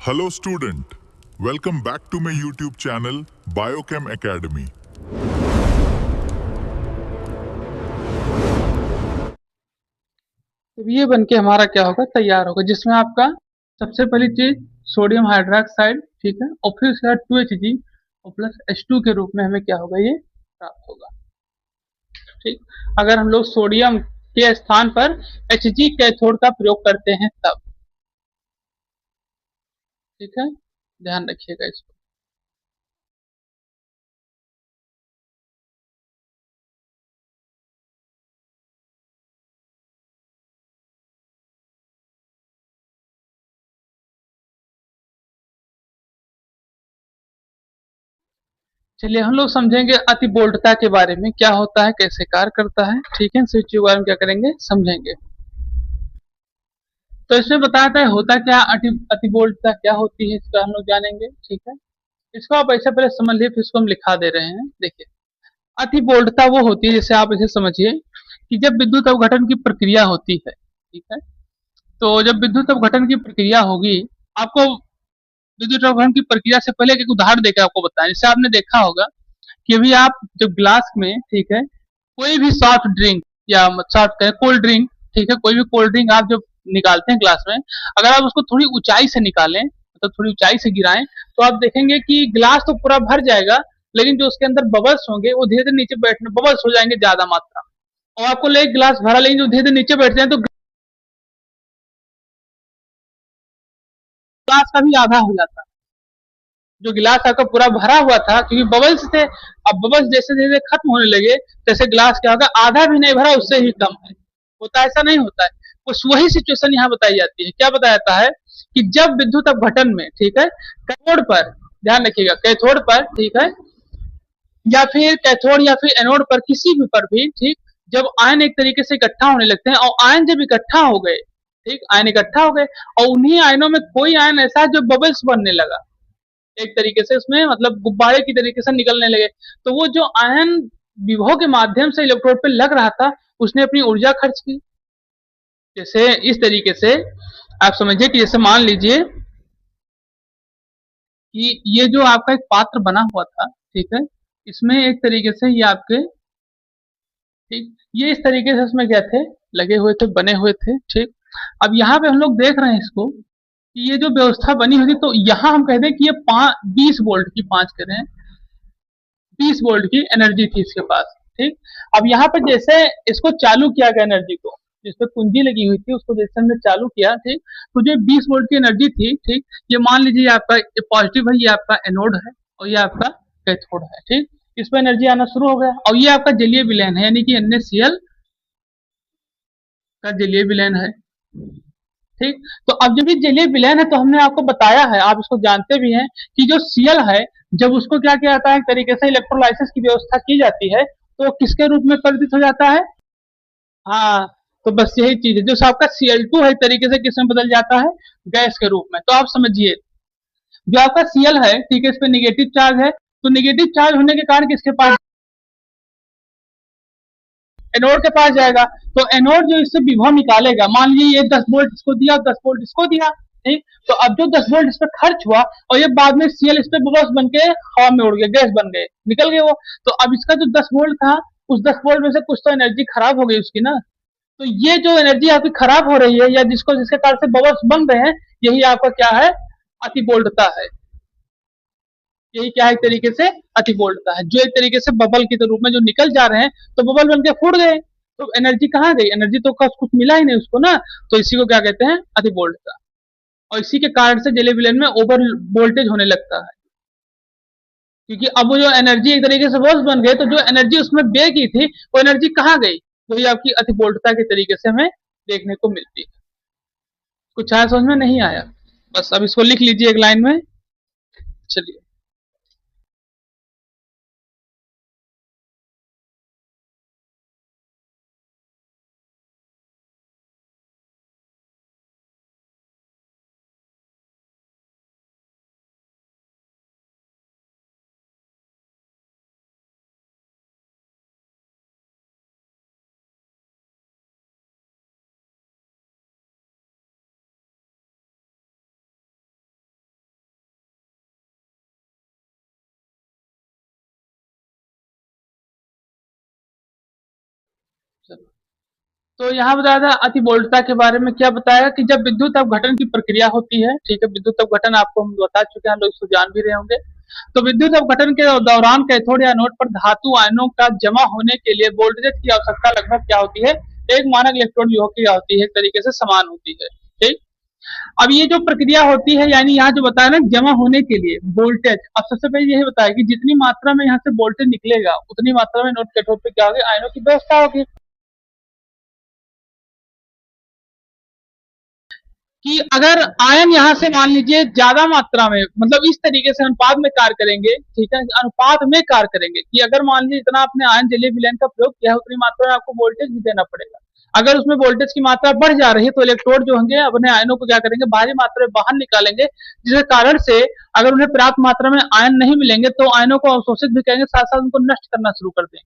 Hello student, welcome back to my YouTube channel Biochem Academy. तो ये बन के हमारा क्या होगा, तैयार होगा, जिसमें आपका सबसे पहली चीज सोडियम हाइड्रोक्साइड, ठीक है, और फिर उसके बाद 2Hg और प्लस H2 के रूप में हमें क्या होगा, ये प्राप्त होगा। ठीक, अगर हम लोग सोडियम के स्थान पर Hg कैथोड का प्रयोग करते हैं तब। ठीक है, ध्यान रखिएगा इसको। चलिए हम लोग समझेंगे अतिबोल्टता के बारे में, क्या होता है, कैसे कार्य करता है। ठीक है, स्विच के बारे में क्या करेंगे, समझेंगे। तो इसमें बताया था होता क्या, अतिबोल्टता क्या होती है, इसका हम लोग जानेंगे। ठीक है, इसको आप ऐसे पहले समझ लिए, फिर इसको हम लिखा दे रहे हैं। देखिए, अतिबोल्टता वो होती है, जैसे आप इसे समझिए कि जब विद्युत अवघटन की प्रक्रिया होती है, ठीक है, तो जब विद्युत अवघटन की प्रक्रिया होगी, आपको विद्युत अवघटन की प्रक्रिया से पहले एक उदाहरण देकर आपको बताएं। जैसे आपने देखा होगा कि अभी आप जब ग्लास में, ठीक है, कोई भी सॉफ्ट ड्रिंक या सॉफ्ट कहें कोल्ड ड्रिंक, ठीक है, कोई भी कोल्ड ड्रिंक आप जब निकालते हैं ग्लास में, अगर आप उसको थोड़ी ऊंचाई से निकालें, मतलब थोड़ी ऊंचाई से गिराएं, तो आप देखेंगे कि ग्लास तो पूरा भर जाएगा, लेकिन जो उसके अंदर बबल्स होंगे वो धीरे धीरे नीचे बैठने, बबल्स हो जाएंगे ज्यादा मात्रा में। और आपको ले एक गिलास भरा, लेकिन जो धीरे धीरे नीचे बैठ जाए तो गिलास का भी आधा हो जाता है। जो गिलास आपका पूरा भरा हुआ था, क्योंकि बबल्स थे, अब बबल्स जैसे जैसे खत्म होने लगे, जैसे गिलास क्या होगा, आधा भी नहीं भरा उससे ही कम है, होता ऐसा नहीं होता है। कुछ वही सिचुएशन यहाँ बताई जाती है। क्या बताया जाता है कि जब विद्युत अपघटन में, ठीक है, कैथोड पर, ध्यान रखिएगा, कैथोड पर, ठीक है, या फिर कैथोड या फिर एनोड पर, किसी भी पर भी, ठीक, जब आयन एक तरीके से इकट्ठा होने लगते हैं, और आयन जब इकट्ठा हो गए, ठीक, आयन इकट्ठा हो गए, और उन्हीं आयनों में कोई आयन ऐसा है जो बबल्स बनने लगा, एक तरीके से उसमें मतलब गुब्बारे की तरीके से निकलने लगे, तो वो जो आयन विभव के माध्यम से इलेक्ट्रोड पे लग रहा था, उसने अपनी ऊर्जा खर्च की। जैसे इस तरीके से आप समझिए कि जैसे मान लीजिए कि ये जो आपका एक पात्र बना हुआ था, ठीक है, इसमें एक तरीके से ये आपके, ठीक, ये इस तरीके से इसमें क्या थे, लगे हुए थे, बने हुए थे। ठीक, अब यहाँ पे हम लोग देख रहे हैं इसको कि ये जो व्यवस्था बनी हुई थी, तो यहाँ हम कहते हैं कि ये 20 वोल्ट की, 5 कह रहे हैं, 20 वोल्ट की एनर्जी थी इसके पास। ठीक, अब यहाँ पे जैसे इसको चालू किया गया, एनर्जी को जिसपे कुंजी लगी हुई थी उसको जैसे हमने चालू किया, ठीक, तो जो 20 वोल्ट की एनर्जी थी, ठीक, ये मान लीजिए आपका पॉजिटिव है, ये आपका एनोड है, और ये आपका कैथोड है। ठीक, इसमें एनर्जी आना शुरू हो गया, और ये आपका जलीय विलयन है, यानी कि NaCl का जलीय विलयन है। ठीक, तो अब जब ये जलीय विलयन है, तो हमने आपको बताया है, आप इसको जानते भी हैं कि जो Cl है, जब उसको क्या किया जाता है, एक तरीके से इलेक्ट्रोलाइसिस की व्यवस्था की जाती है, तो किसके रूप में परिवर्तित हो जाता है। हाँ, तो बस यही चीज है, जो आपका Cl2 है, एक तरीके से किसमें बदल जाता है, गैस के रूप में। तो आप समझिए, जो आपका Cl है, ठीक है, इस पे निगेटिव चार्ज है, तो निगेटिव चार्ज होने के कारण किसके पास, एनोड के पास जाएगा। तो एनोड जो इससे विभव निकालेगा, मान लीजिए ये 10 वोल्ट इसको दिया, 10 वोल्ट इसको दिया, ठीक, तो अब जो 10 वोल्ट इस पर खर्च हुआ, और ये बाद में Cl इस पे बबल्स बन के हवा में उड़ गए, गैस बन गए, निकल गए वो। तो अब इसका जो 10 वोल्ट था, उस 10 वोल्ट में से कुछ तो एनर्जी खराब हो गई उसकी ना। तो ये जो एनर्जी आपकी खराब हो रही है, या जिसको जिसके कारण से बबल्स बन रहे हैं, यही आपका क्या है, अतिबोल्टता है। यही क्या है, एक तरीके से अतिबोल्टता है, जो एक तरीके से बबल के रूप में जो निकल जा रहे हैं, तो बबल बन के फूट गए, तो एनर्जी कहाँ गई, एनर्जी तो कुछ मिला ही नहीं उसको ना। तो इसी को क्या कहते हैं, अतिबोल्टता। और इसी के कारण से जले विलयन में ओवर वोल्टेज होने लगता है, क्योंकि अब वो जो एनर्जी एक तरीके से बॉल्स बन गए, तो जो एनर्जी उसमें बे की थी, वो एनर्जी कहाँ गई, वही आपकी अतिबोल्टता के तरीके से हमें देखने को मिलती है। कुछ आया समझ में, नहीं आया, बस अब इसको लिख लीजिए एक लाइन में। चलिए। चलो, तो यहाँ बताया था अति बोल्टता के बारे में। क्या बताया कि जब विद्युत अपघटन की प्रक्रिया होती है, ठीक है, विद्युत अपघटन आपको हम बता चुके हैं, लोग इसको जान भी रहे होंगे। तो विद्युत अपघटन के दौरान कैथोड या एनोड पर धातु आयनों का जमा होने के लिए वोल्टेज की आवश्यकता लगभग क्या होती है, एक मानक इलेक्ट्रोड विभव की होती है, एक तरीके से समान होती है। ठीक। अब ये जो प्रक्रिया होती है, यानी यहाँ जो बताया ना जमा होने के लिए वोल्टेज, अब सबसे पहले यही बताया कि जितनी मात्रा में यहाँ से वोल्टेज निकलेगा उतनी मात्रा में नोड कैथोड पे क्या होगी, आयनों की व्यवस्था होगी। कि अगर आयन यहाँ से मान लीजिए ज्यादा मात्रा में, मतलब इस तरीके से अनुपात में कार्य करेंगे, ठीक है, अनुपात में कार्य करेंगे कि अगर मान लीजिए इतना आपने आयन जलीय विलयन का प्रयोग किया है उतनी मात्रा में आपको वोल्टेज भी देना पड़ेगा। अगर उसमें वोल्टेज की मात्रा बढ़ जा रही है तो इलेक्ट्रोड जो होंगे अपने आयनों को क्या करेंगे, भारी मात्रा में बाहर निकालेंगे, जिसके कारण से अगर उन्हें पर्याप्त मात्रा में आयन नहीं मिलेंगे तो आयनों को अवशोषित भी करेंगे, साथ साथ उनको नष्ट करना शुरू कर देंगे।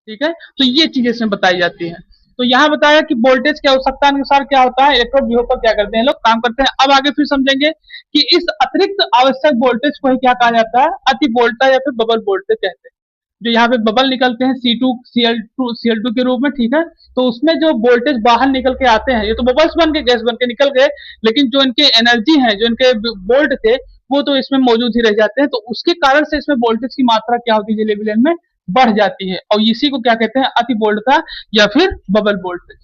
ठीक है, तो ये चीजें इसमें बताई जाती है। तो यहाँ बताया कि वोल्टेज की आवश्यकता अनुसार क्या होता है, इलेक्ट्रोड विभव पर क्या करते हैं लोग, काम करते हैं। अब आगे फिर समझेंगे कि इस अतिरिक्त आवश्यक वोल्टेज को ही क्या कहा जाता है, अति वोल्टा या फिर बबल वोल्टेज कहते हैं। जो यहाँ पे बबल निकलते हैं C2 के रूप में, ठीक है, तो उसमें जो वोल्टेज बाहर निकल के आते हैं, ये तो बबल्स बन के गैस बन के निकल गए, लेकिन जो इनके एनर्जी है, जो इनके वोल्ट थे, वो तो इसमें मौजूद ही रह जाते हैं। तो उसके कारण से इसमें वोल्टेज की मात्रा क्या होती है, जलीय विलयन में बढ़ जाती है, और इसी को क्या कहते हैं, अति वोल्टता या फिर बबल वोल्टेज।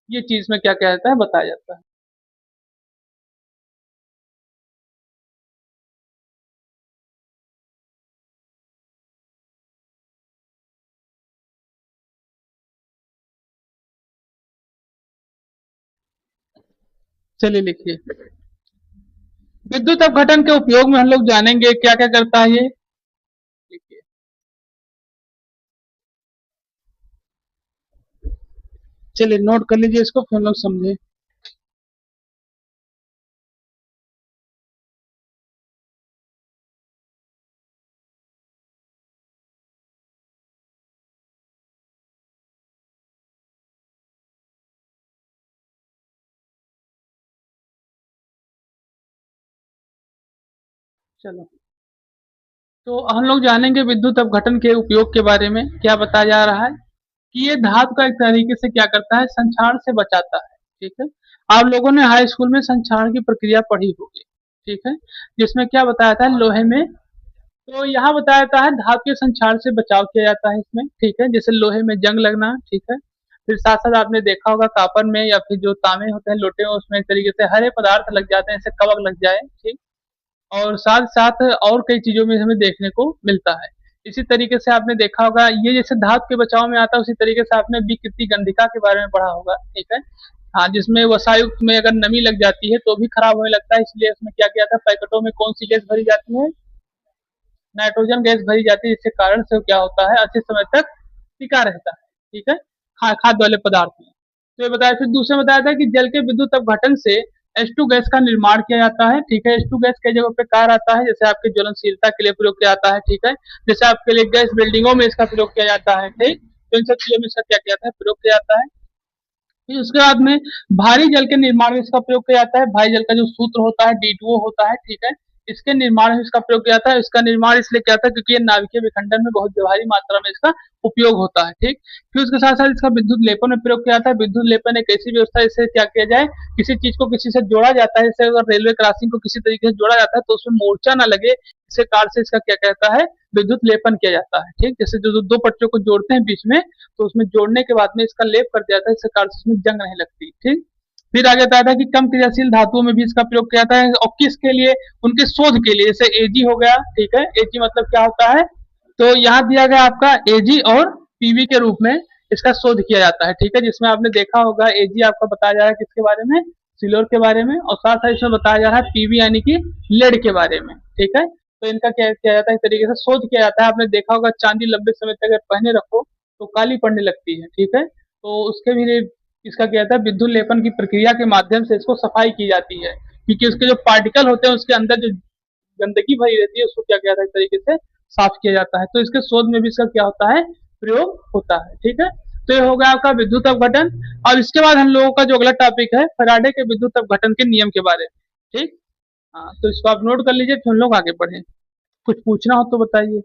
ये चीज में क्या कहता है, बताया जाता है। चलिए लिखिए, विद्युत अपघटन के उपयोग में हम लोग जानेंगे क्या क्या करता है ये। लिखिए, चलिए नोट कर लीजिए इसको, फिर हम लोग समझे। चलो, तो हम लोग जानेंगे विद्युत अपघटन के उपयोग के बारे में। क्या बताया जा रहा है कि ये धातु का एक तरीके से क्या करता है, संक्षारण से बचाता है। ठीक है, आप लोगों ने हाई स्कूल में संक्षारण की प्रक्रिया पढ़ी होगी। ठीक है, जिसमें क्या बताया था लोहे में, तो यहाँ बताया जाता है धातु के संक्षारण से बचाव किया जाता है इसमें। ठीक है, जैसे लोहे में जंग लगना, ठीक है, फिर साथ साथ आपने देखा होगा कापर में या फिर जो तांबे होते हैं लोटे में, उसमें एक तरीके से हरे पदार्थ लग जाते हैं, जैसे कवक लग जाए। ठीक, और साथ साथ और कई चीजों में हमें देखने को मिलता है। इसी तरीके से आपने देखा होगा, ये जैसे धातु के बचाव में आता है, उसी तरीके से आपने विकृति गंधिका के बारे में पढ़ा होगा। ठीक है, हाँ, जिसमें वसायुक्त में अगर नमी लग जाती है तो भी खराब होने लगता है, इसलिए उसमें क्या किया था, पैकेटों में कौन सी गैस भरी जाती है, नाइट्रोजन गैस भरी जाती है, जिसके कारण से क्या होता है, अच्छे समय तक टिका रहता है। ठीक है, खाद्य वाले पदार्थ में। तो ये बताया, फिर दूसरा बताया था कि जल के विद्युत अपघटन से H2 गैस का निर्माण किया जाता है। ठीक है, H2 गैस कई जगहों पे कार्य आता है, जैसे आपके ज्वलनशीलता के लिए प्रयोग किया जाता है। ठीक है, जैसे आपके लिए गैस बिल्डिंगों में इसका प्रयोग किया जाता है। ठीक, तो इन सब चीजों में इसका क्या किया जाता है, प्रयोग किया जाता है। फिर उसके बाद में भारी जल के निर्माण में इसका प्रयोग किया जाता है। भारी जल का जो सूत्र होता है D2O होता है। ठीक है, इसके निर्माण में इसका प्रयोग किया जाता है। इसका निर्माण इसलिए किया जाता है क्योंकि ये नाभिकीय विखंडन में बहुत भारी मात्रा में इसका उपयोग होता है। ठीक, फिर उसके साथ साथ इसका विद्युत लेपन में प्रयोग किया जाता है। विद्युत लेपन एक ऐसी व्यवस्था है जिससे क्या किया जाए, किसी चीज को किसी से जोड़ा जाता है, जैसे अगर रेलवे क्रॉसिंग को किसी तरीके से जोड़ा जाता है तो उसमें मोर्चा ना लगे, इस कार से इसका क्या कहता है, विद्युत लेपन किया जाता है। ठीक, जैसे जो दो पट्टियों को जोड़ते हैं बीच में, तो उसमें जोड़ने के बाद में इसका लेप कर दिया जाता है, इससे कार से उसमें जंग नहीं लगती। ठीक, फिर आगे बताया था कि कम क्रियाशील धातुओं में भी इसका प्रयोग किया जाता है, और किसके लिए, उनके शोध के लिए, जैसे एजी हो गया। ठीक है, एजी मतलब क्या होता है, तो यहाँ दिया गया आपका एजी और पीवी के रूप में इसका शोध किया जाता है। ठीक है, जिसमें आपने देखा होगा एजी आपका बताया जा रहा है किसके बारे में, सिल्वर के बारे में, और साथ साथ इसमें बताया जा रहा है पीवी यानी कि लेड के बारे में। ठीक है, तो इनका क्या किया जाता है, इस तरीके से शोध किया जाता है। आपने देखा होगा चांदी लंबे समय तक अगर पहने रखो तो काली पड़ने लगती है। ठीक है, तो उसके भी इसका क्या जाता है, विद्युत लेपन की प्रक्रिया के माध्यम से इसको सफाई की जाती है, क्योंकि उसके जो पार्टिकल होते हैं उसके अंदर जो गंदगी भरी रहती है उसको क्या किया जाता है, इस तरीके से साफ किया जाता है। तो इसके शोध में भी इसका क्या होता है, प्रयोग होता है। ठीक है, तो ये हो गया आपका विद्युत अपघटन। और इसके बाद हम लोगों का जो अगला टॉपिक है फैराडे के विद्युत अपघटन के नियम के बारे में। ठीक, हाँ, तो इसको आप नोट कर लीजिए, फिर हम लोग आगे बढ़े। कुछ पूछना हो तो बताइए।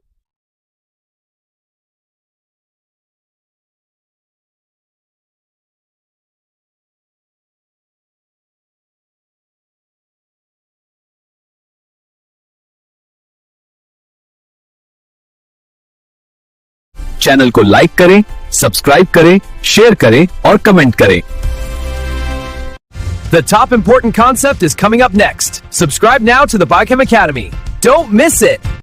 चैनल को लाइक करें, सब्सक्राइब करें, शेयर करें और कमेंट करें। The top important concept is coming up next. Subscribe now to the Biochem Academy. Don't miss it.